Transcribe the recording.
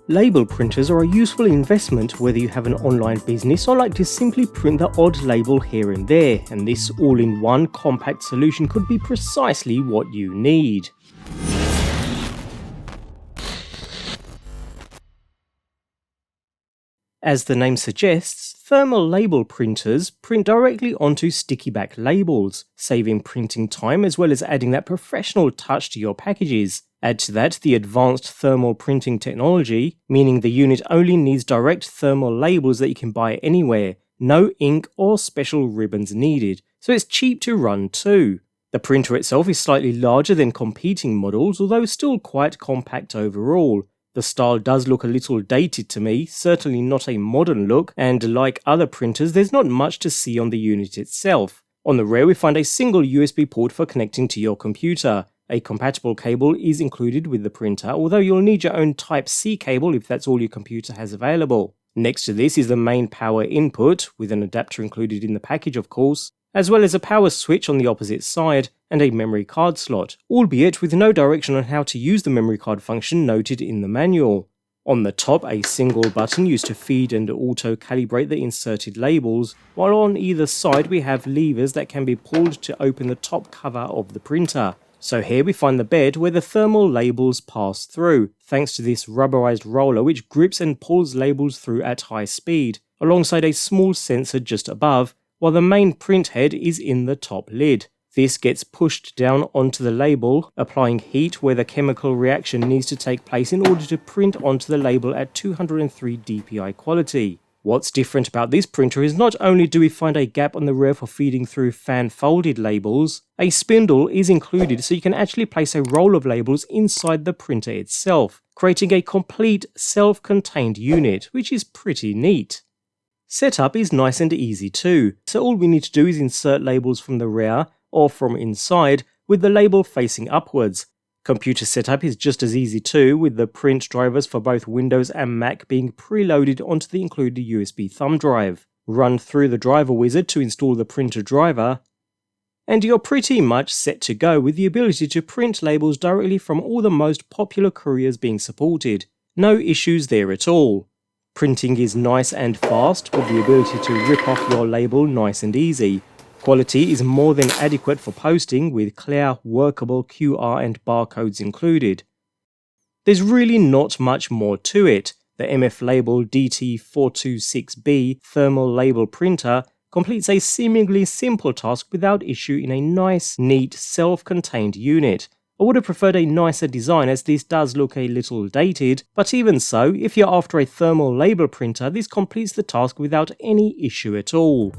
Label printers are a useful investment whether you have an online business or like to simply print the odd label here and there, and this all-in-one compact solution could be precisely what you need. As the name suggests, thermal label printers print directly onto sticky back labels, saving printing time as well as adding that professional touch to your packages. Add to that the advanced thermal printing technology, meaning the unit only needs direct thermal labels that you can buy anywhere, no ink or special ribbons needed, so it's cheap to run too. The printer itself is slightly larger than competing models, although still quite compact overall. The style does look a little dated to me, certainly not a modern look, and like other printers there's not much to see on the unit itself. On the rear we find a single USB port for connecting to your computer. A compatible cable is included with the printer, although you'll need your own Type-C cable if that's all your computer has available. Next to this is the main power input, with an adapter included in the package of course, as well as a power switch on the opposite side and a memory card slot, albeit with no direction on how to use the memory card function noted in the manual. On the top, a single button used to feed and auto-calibrate the inserted labels, while on either side we have levers that can be pulled to open the top cover of the printer. So here we find the bed where the thermal labels pass through, thanks to this rubberized roller which grips and pulls labels through at high speed, alongside a small sensor just above, while the main print head is in the top lid. This gets pushed down onto the label, applying heat where the chemical reaction needs to take place in order to print onto the label at 203 dpi quality. What's different about this printer is not only do we find a gap on the rear for feeding through fan-folded labels, a spindle is included so you can actually place a roll of labels inside the printer itself, creating a complete self-contained unit, which is pretty neat. Setup is nice and easy too, so all we need to do is insert labels from the rear or from inside with the label facing upwards. Computer setup is just as easy too, with the print drivers for both Windows and Mac being preloaded onto the included USB thumb drive. Run through the driver wizard to install the printer driver, and you're pretty much set to go with the ability to print labels directly from all the most popular couriers being supported. No issues there at all. Printing is nice and fast, with the ability to rip off your label nice and easy. Quality is more than adequate for posting, with clear, workable QR and barcodes included. There's really not much more to it. The MFLabel DT426B thermal label printer completes a seemingly simple task without issue in a nice, neat, self-contained unit. I would have preferred a nicer design as this does look a little dated, but even so, if you're after a thermal label printer, this completes the task without any issue at all.